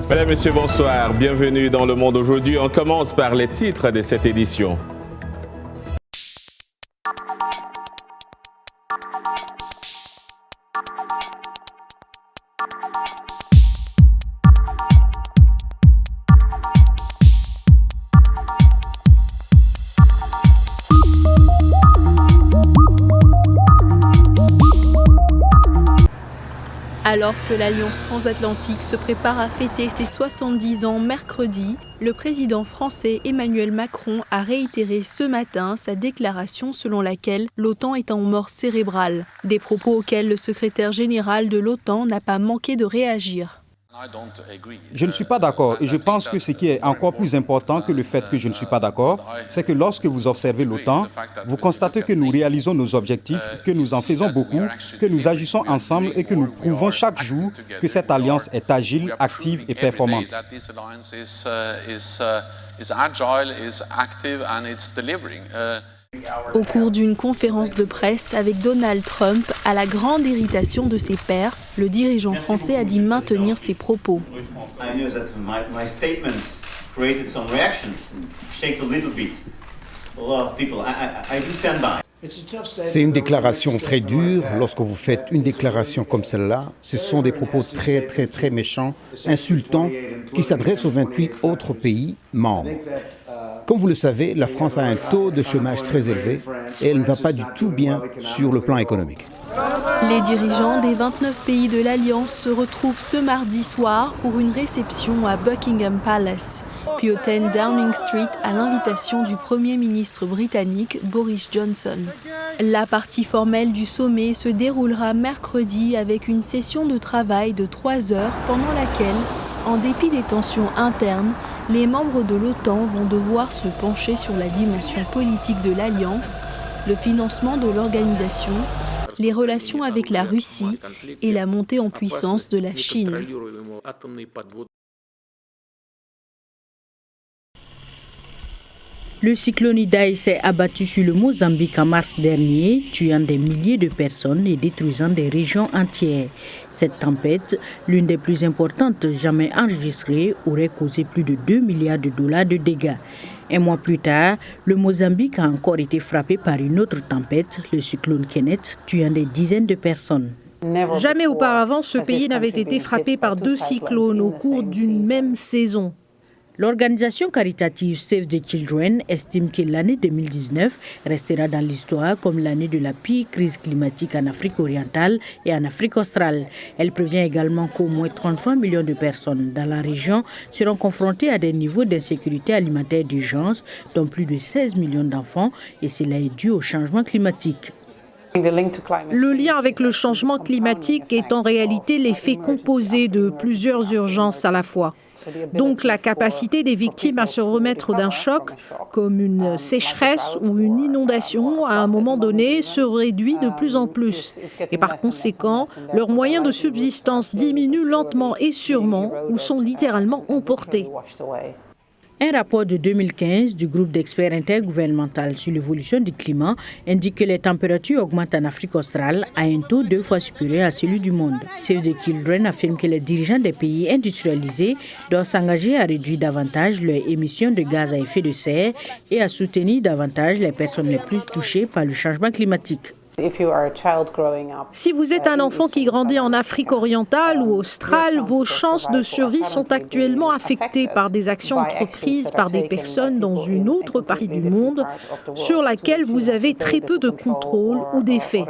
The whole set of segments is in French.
Mesdames, Messieurs, bonsoir. Bienvenue dans Le Monde aujourd'hui. On commence par les titres de cette édition. Alors que l'Alliance transatlantique se prépare à fêter ses 70 ans mercredi, le président français Emmanuel Macron a réitéré ce matin sa déclaration selon laquelle l'OTAN est en mort cérébrale. Des propos auxquels le secrétaire général de l'OTAN n'a pas manqué de réagir. Je ne suis pas d'accord et je pense que ce qui est encore plus important que le fait que je ne suis pas d'accord, c'est que lorsque vous observez l'OTAN, vous constatez que nous réalisons nos objectifs, que nous en faisons beaucoup, que nous agissons ensemble et que nous prouvons chaque jour que cette alliance est agile, active et performante. Au cours d'une conférence de presse avec Donald Trump, à la grande irritation de ses pairs, le dirigeant français a dit maintenir ses propos. C'est une déclaration très dure. Lorsque vous faites une déclaration comme celle-là, ce sont des propos très méchants, insultants, qui s'adressent aux 28 autres pays membres. Comme vous le savez, la France a un taux de chômage très élevé et elle ne va pas du tout bien sur le plan économique. Les dirigeants des 29 pays de l'Alliance se retrouvent ce mardi soir pour une réception à Buckingham Palace, puis au 10 Downing Street à l'invitation du Premier ministre britannique Boris Johnson. La partie formelle du sommet se déroulera mercredi avec une session de travail de 3 heures pendant laquelle, en dépit des tensions internes, les membres de l'OTAN vont devoir se pencher sur la dimension politique de l'Alliance, le financement de l'organisation, les relations avec la Russie et la montée en puissance de la Chine. Le cyclone Idai s'est abattu sur le Mozambique en mars dernier, tuant des milliers de personnes et détruisant des régions entières. Cette tempête, l'une des plus importantes jamais enregistrées, aurait causé plus de 2 milliards de dollars de dégâts. Un mois plus tard, le Mozambique a encore été frappé par une autre tempête, le cyclone Kenneth, tuant des dizaines de personnes. Jamais auparavant, ce pays n'avait été frappé par 2 cyclones au cours d'une même saison. L'organisation caritative Save the Children estime que l'année 2019 restera dans l'histoire comme l'année de la pire crise climatique en Afrique orientale et en Afrique australe. Elle prévient également qu'au moins 33 millions de personnes dans la région seront confrontées à des niveaux d'insécurité alimentaire d'urgence, dont plus de 16 millions d'enfants, et cela est dû au changement climatique. Le lien avec le changement climatique est en réalité l'effet composé de plusieurs urgences à la fois. Donc la capacité des victimes à se remettre d'un choc, comme une sécheresse ou une inondation, à un moment donné, se réduit de plus en plus. Et par conséquent, leurs moyens de subsistance diminuent lentement et sûrement ou sont littéralement emportés. Un rapport de 2015 du groupe d'experts intergouvernemental sur l'évolution du climat indique que les températures augmentent en Afrique australe à un taux 2 fois supérieur à celui du monde. Save the Children affirme que les dirigeants des pays industrialisés doivent s'engager à réduire davantage leurs émissions de gaz à effet de serre et à soutenir davantage les personnes les plus touchées par le changement climatique. Si vous êtes un enfant qui grandit en Afrique orientale ou australe, vos chances de survie sont actuellement affectées par des actions entreprises par des personnes dans une autre partie du monde sur laquelle vous avez très peu de contrôle ou d'effet.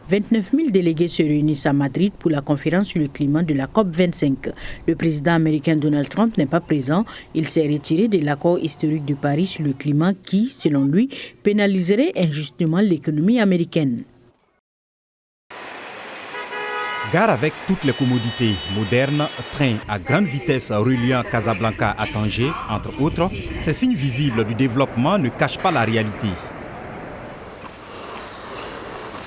29 000 délégués se réunissent à Madrid pour la conférence sur le climat de la COP25. Le président américain Donald Trump n'est pas présent. Il s'est retiré de l'accord historique de Paris sur le climat qui, selon lui, pénaliserait injustement l'économie américaine. Gare avec toutes les commodités modernes, train à grande vitesse reliant Casablanca à Tanger, entre autres, ces signes visibles du développement ne cachent pas la réalité.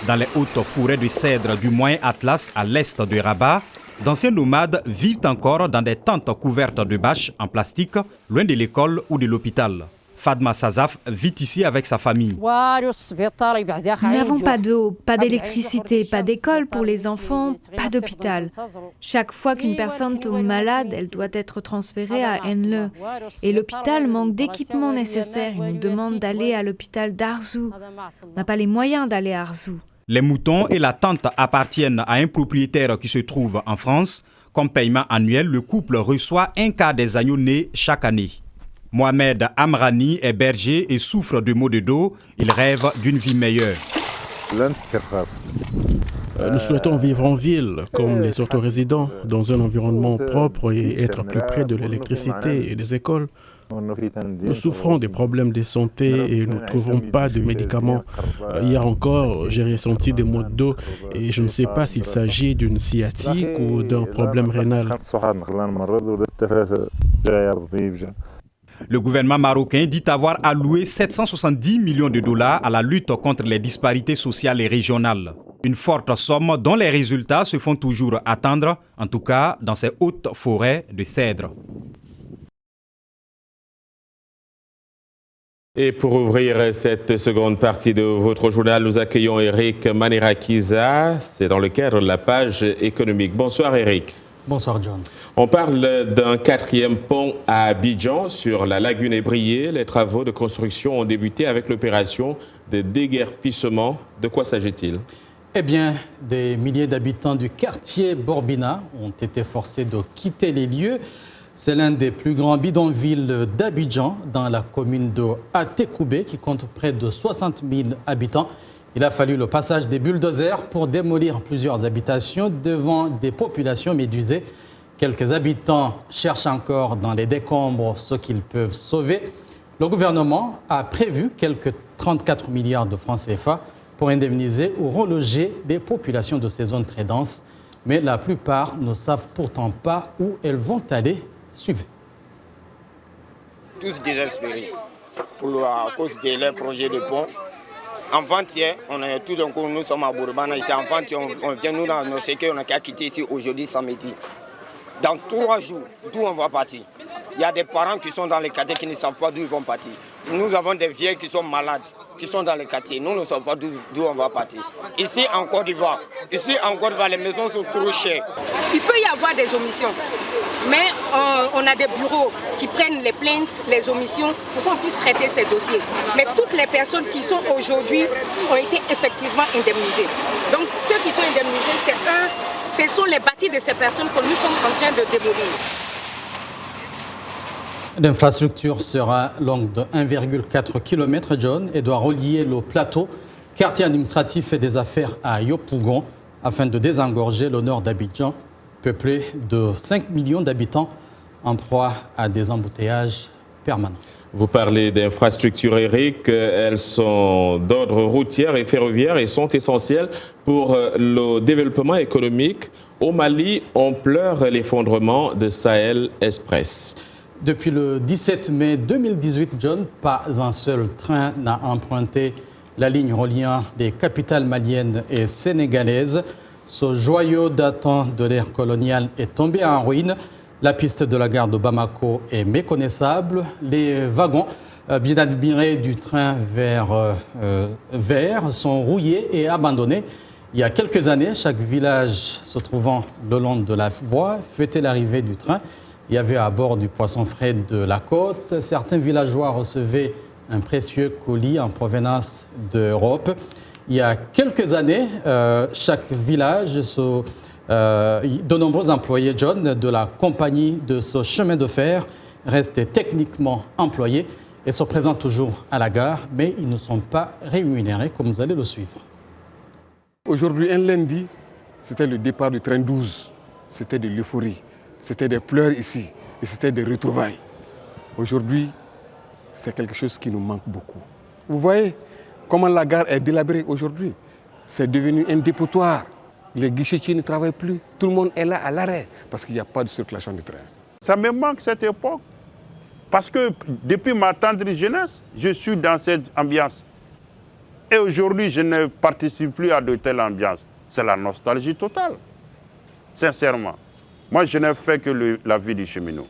Dans les hautes forêts de cèdres du Moyen Atlas à l'est de Rabat, d'anciens nomades vivent encore dans des tentes couvertes de bâches en plastique, loin de l'école ou de l'hôpital. Fadma Sazaf vit ici avec sa famille. Nous n'avons pas d'eau, pas d'électricité, pas d'école pour les enfants, pas d'hôpital. Chaque fois qu'une personne tombe malade, elle doit être transférée à Enle. Et l'hôpital manque d'équipements nécessaires. Il nous demande d'aller à l'hôpital d'Arzou. On n'a pas les moyens d'aller à Arzou. Les moutons et la tente appartiennent à un propriétaire qui se trouve en France. Comme paiement annuel, le couple reçoit un quart des agneaux nés chaque année. Mohamed Amrani est berger et souffre de maux de dos. Il rêve d'une vie meilleure. Nous souhaitons vivre en ville, comme les autres résidents, dans un environnement propre et être plus près de l'électricité et des écoles. Nous souffrons des problèmes de santé et nous ne trouvons pas de médicaments. Hier encore, j'ai ressenti des maux de dos et je ne sais pas s'il s'agit d'une sciatique ou d'un problème rénal. Le gouvernement marocain dit avoir alloué 770 millions de dollars à la lutte contre les disparités sociales et régionales. Une forte somme dont les résultats se font toujours attendre, en tout cas dans ces hautes forêts de cèdres. Et pour ouvrir cette seconde partie de votre journal, nous accueillons Eric Manirakiza. C'est dans le cadre de la page économique. Bonsoir Eric. Bonsoir John. On parle d'un 4e pont à Abidjan sur la lagune ébriée. Les travaux de construction ont débuté avec l'opération de déguerpissement. De quoi s'agit-il? Eh bien, des milliers d'habitants du quartier Borbina ont été forcés de quitter les lieux. C'est l'un des plus grands bidonvilles d'Abidjan, dans la commune de Atekoubé, qui compte près de 60 000 habitants. Il a fallu le passage des bulldozers pour démolir plusieurs habitations devant des populations médusées. Quelques habitants cherchent encore dans les décombres ce qu'ils peuvent sauver. Le gouvernement a prévu quelques 34 milliards de francs CFA pour indemniser ou reloger les populations de ces zones très denses. Mais la plupart ne savent pourtant pas où elles vont aller. Suivez. Tous désespérés à cause de leur projet de pont. Avant-hier, on est tout d'un coup, nous sommes à Bourbana ici. Avant-hier, on vient nous dans nos séquelles, on a qu'à quitter ici aujourd'hui samedi. Dans 3 jours, d'où on va partir? Il y a des parents qui sont dans les quartiers qui ne savent pas d'où ils vont partir. Nous avons des vieilles qui sont malades, qui sont dans les quartiers. Nous ne savons pas d'où on va partir. Ici en Côte d'Ivoire, les maisons sont trop chères. Il peut y avoir des omissions, mais on a des bureaux qui prennent les plaintes, les omissions, pour qu'on puisse traiter ces dossiers. Mais toutes les personnes qui sont aujourd'hui ont été effectivement indemnisées. Donc ceux qui sont indemnisés, ce sont les bâtis de ces personnes que nous sommes en train de démolir. L'infrastructure sera longue de 1,4 km, John, et doit relier le plateau, quartier administratif et des affaires à Yopougon, afin de désengorger le nord d'Abidjan, peuplé de 5 millions d'habitants en proie à des embouteillages permanents. Vous parlez d'infrastructures, Eric. Elles sont d'ordre routier et ferroviaire et sont essentielles pour le développement économique. Au Mali, on pleure l'effondrement de Sahel Express. Depuis le 17 mai 2018, John, pas un seul train n'a emprunté la ligne reliant les capitales maliennes et sénégalaises. Ce joyau datant de l'ère coloniale est tombé en ruine. La piste de la gare de Bamako est méconnaissable. Les wagons bien admirés du train vert sont rouillés et abandonnés. Il y a quelques années, chaque village se trouvant le long de la voie fêtait l'arrivée du train. Il y avait à bord du poisson frais de la côte. Certains villageois recevaient un précieux colis en provenance d'Europe. Il y a quelques années, chaque village, de nombreux employés, John, de la compagnie de ce chemin de fer restaient techniquement employés et se présentent toujours à la gare, mais ils ne sont pas rémunérés comme vous allez le suivre. Aujourd'hui, un lundi, c'était le départ du train 12. C'était de l'euphorie. C'était des pleurs ici et c'était des retrouvailles. Aujourd'hui, c'est quelque chose qui nous manque beaucoup. Vous voyez comment la gare est délabrée aujourd'hui. C'est devenu un dépotoir. Les guichetiers ne travaillent plus. Tout le monde est là à l'arrêt parce qu'il n'y a pas de circulation de train. Ça me manque cette époque parce que depuis ma tendre jeunesse, je suis dans cette ambiance. Et aujourd'hui, je ne participe plus à de telles ambiances. C'est la nostalgie totale, sincèrement. Moi, je n'ai fait que la vie du cheminot.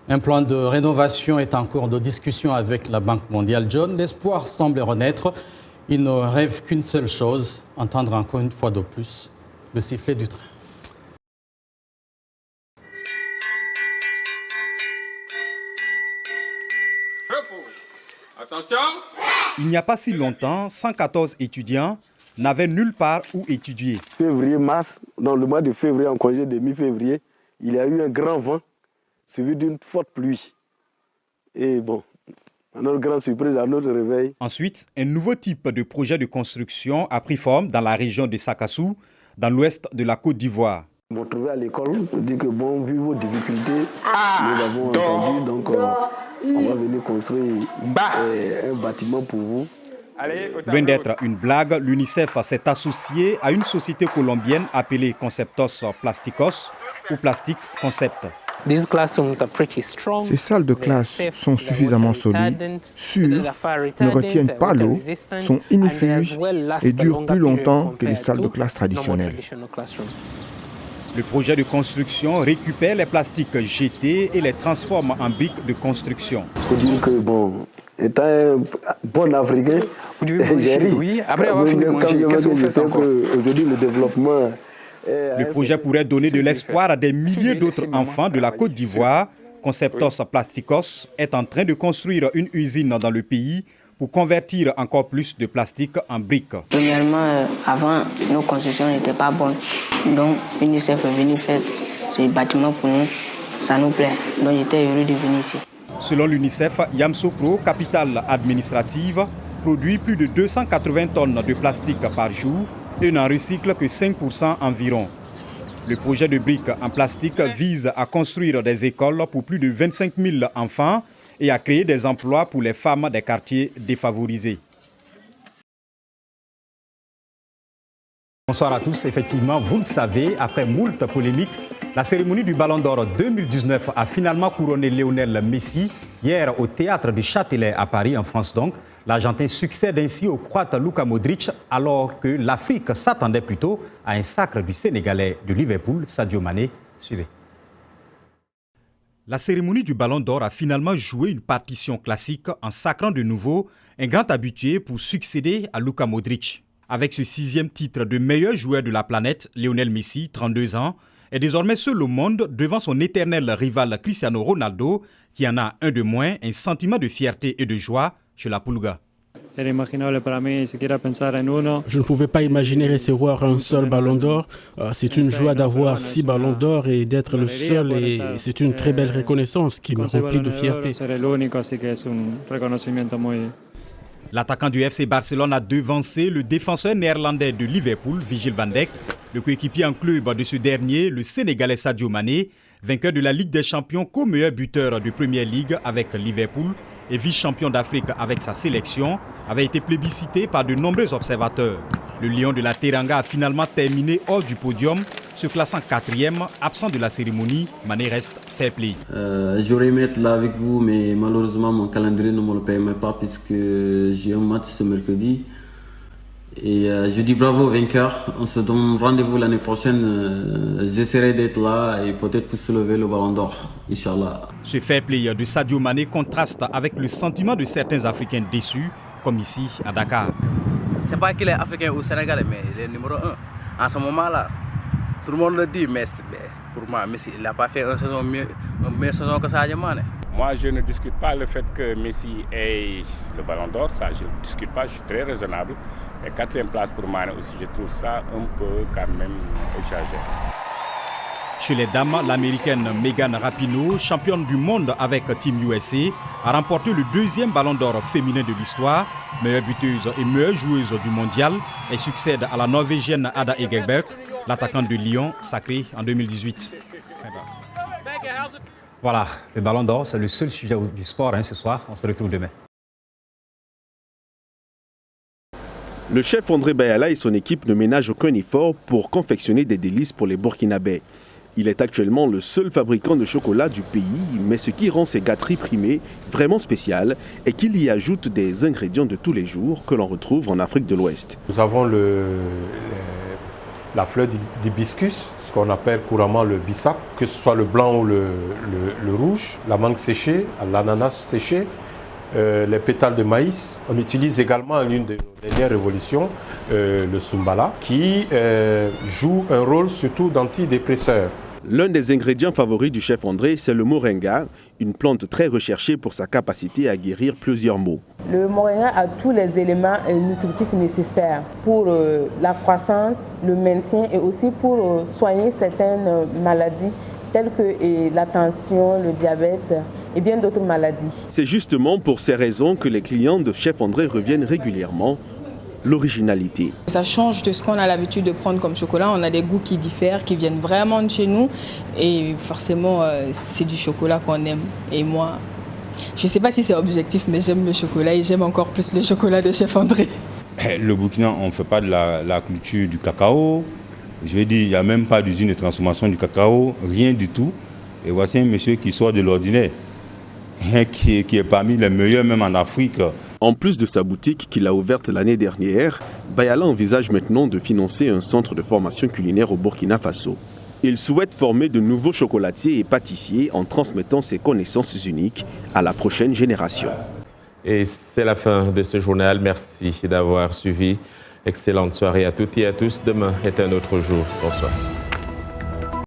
Un plan de rénovation est en cours de discussion avec la Banque mondiale. John, l'espoir semble renaître. Il ne rêve qu'une seule chose, entendre encore une fois de plus le sifflet du train. Attention. Il n'y a pas si longtemps, 114 étudiants n'avaient nulle part où étudier. Février, mars, dans le mois de février, en congé de mi-février, il y a eu un grand vent suivi d'une forte pluie. Et bon, à notre grande surprise, à notre réveil. Ensuite, un nouveau type de projet de construction a pris forme dans la région de Sakassou, dans l'ouest de la Côte d'Ivoire. Ils m'ont trouvé à l'école, on dit que bon, vu vos difficultés, nous avons entendu, donc on va venir construire un bâtiment pour vous. Loin d'être une blague, l'UNICEF s'est associé à une société colombienne appelée Conceptos Plasticos ou Plastic Concept. Ces salles de classe sont suffisamment solides, sûres, ne retiennent pas l'eau, sont ignifuges et durent plus longtemps que les salles de classe traditionnelles. Le projet de construction récupère les plastiques jetés et les transforme en briques de construction. Il faut dire que, bon, étant un bon Africain, j'ai ri. Oui, après avoir fini de manger, qu'est-ce que vous faites encore? Aujourd'hui, le développement... Le projet pourrait donner de l'espoir à des milliers d'autres enfants de la Côte d'Ivoire. Conceptos Plasticos est en train de construire une usine dans le pays pour convertir encore plus de plastique en briques. Premièrement, avant, nos constructions n'étaient pas bonnes. Donc, l'UNICEF est venu faire ce bâtiment pour nous. Ça nous plaît. Donc, j'étais heureux de venir ici. Selon l'UNICEF, Yamoussoukro, capitale administrative, produit plus de 280 tonnes de plastique par jour et n'en recycle que 5% environ. Le projet de briques en plastique vise à construire des écoles pour plus de 25 000 enfants et à créer des emplois pour les femmes des quartiers défavorisés. Bonsoir à tous. Effectivement, vous le savez, après moult polémiques, la cérémonie du Ballon d'Or 2019 a finalement couronné Lionel Messi hier au théâtre du Châtelet à Paris, en France donc. L'Argentin succède ainsi au croate Luka Modric alors que l'Afrique s'attendait plutôt à un sacre du Sénégalais de Liverpool, Sadio Mané. Suivez. La cérémonie du Ballon d'Or a finalement joué une partition classique en sacrant de nouveau un grand habitué pour succéder à Luka Modric. Avec ce 6e titre de meilleur joueur de la planète, Lionel Messi, 32 ans, est désormais seul au monde devant son éternel rival Cristiano Ronaldo, qui en a un de moins, un sentiment de fierté et de joie chez la Pulga. Je ne pouvais pas imaginer recevoir un seul ballon d'or. C'est une joie d'avoir 6 ballons d'or et d'être le seul. Et c'est une très belle reconnaissance qui me remplit de fierté. L'attaquant du FC Barcelone a devancé le défenseur néerlandais de Liverpool, Virgil van Dijk. Le coéquipier en club de ce dernier, le Sénégalais Sadio Mané, vainqueur de la Ligue des Champions co-meilleur buteur de Premier League avec Liverpool et vice-champion d'Afrique avec sa sélection, avait été plébiscité par de nombreux observateurs. Le Lion de la Teranga a finalement terminé hors du podium, se classant 4e, absent de la cérémonie. Mané reste fair play. J'aurais aimé être là avec vous, mais malheureusement mon calendrier ne me le permet pas puisque j'ai un match ce mercredi. Et je dis bravo aux vainqueurs. On se donne rendez-vous l'année prochaine. J'essaierai d'être là et peut-être pour soulever le ballon d'or, Inch'Allah. Ce fair play de Sadio Mané contraste avec le sentiment de certains Africains déçus, comme ici à Dakar. C'est pas qu'il est africain ou sénégalais, mais il est numéro 1. En ce moment-là, tout le monde le dit, mais pour moi, Messi n'a pas fait une meilleure saison que Sadio Mané. Moi, je ne discute pas le fait que Messi ait le ballon d'or. Ça, je ne discute pas, je suis très raisonnable. Et 4e place pour Mané aussi, je trouve ça un peu quand même exagéré. Chez les dames, l'américaine Megan Rapinoe, championne du monde avec Team USA, a remporté le 2e ballon d'or féminin de l'histoire, meilleure buteuse et meilleure joueuse du mondial. Elle succède à la norvégienne Ada Egerberg, l'attaquante de Lyon, sacrée en 2018. Voilà, le ballon d'or, c'est le seul sujet du sport ce soir. On se retrouve demain. Le chef André Bayala et son équipe ne ménagent aucun effort pour confectionner des délices pour les Burkinabés. Il est actuellement le seul fabricant de chocolat du pays, mais ce qui rend ces gâteries primées vraiment spéciales est qu'il y ajoute des ingrédients de tous les jours que l'on retrouve en Afrique de l'Ouest. Nous avons la fleur d'hibiscus, ce qu'on appelle couramment le bissap, que ce soit le blanc ou le rouge, la mangue séchée, l'ananas séché, les pétales de maïs. On utilise également l'une de nos dernières révolutions, le sumbala, qui joue un rôle surtout d'antidépresseur. L'un des ingrédients favoris du chef André, c'est le moringa, une plante très recherchée pour sa capacité à guérir plusieurs maux. Le moringa a tous les éléments nutritifs nécessaires pour la croissance, le maintien et aussi pour soigner certaines maladies telles que la tension, le diabète et bien d'autres maladies. C'est justement pour ces raisons que les clients de chef André reviennent régulièrement. L'originalité. Ça change de ce qu'on a l'habitude de prendre comme chocolat. On a des goûts qui diffèrent, qui viennent vraiment de chez nous. Et forcément, c'est du chocolat qu'on aime. Et moi, je ne sais pas si c'est objectif, mais j'aime le chocolat et j'aime encore plus le chocolat de chef André. Le Burkina, on ne fait pas de la culture du cacao. Je veux dire, il n'y a même pas d'usine de transformation du cacao, rien du tout. Et voici un monsieur qui sort de l'ordinaire, qui est parmi les meilleurs même en Afrique. En plus de sa boutique qu'il a ouverte l'année dernière, Bayala envisage maintenant de financer un centre de formation culinaire au Burkina Faso. Il souhaite former de nouveaux chocolatiers et pâtissiers en transmettant ses connaissances uniques à la prochaine génération. Et c'est la fin de ce journal. Merci d'avoir suivi. Excellente soirée à toutes et à tous. Demain est un autre jour. Bonsoir.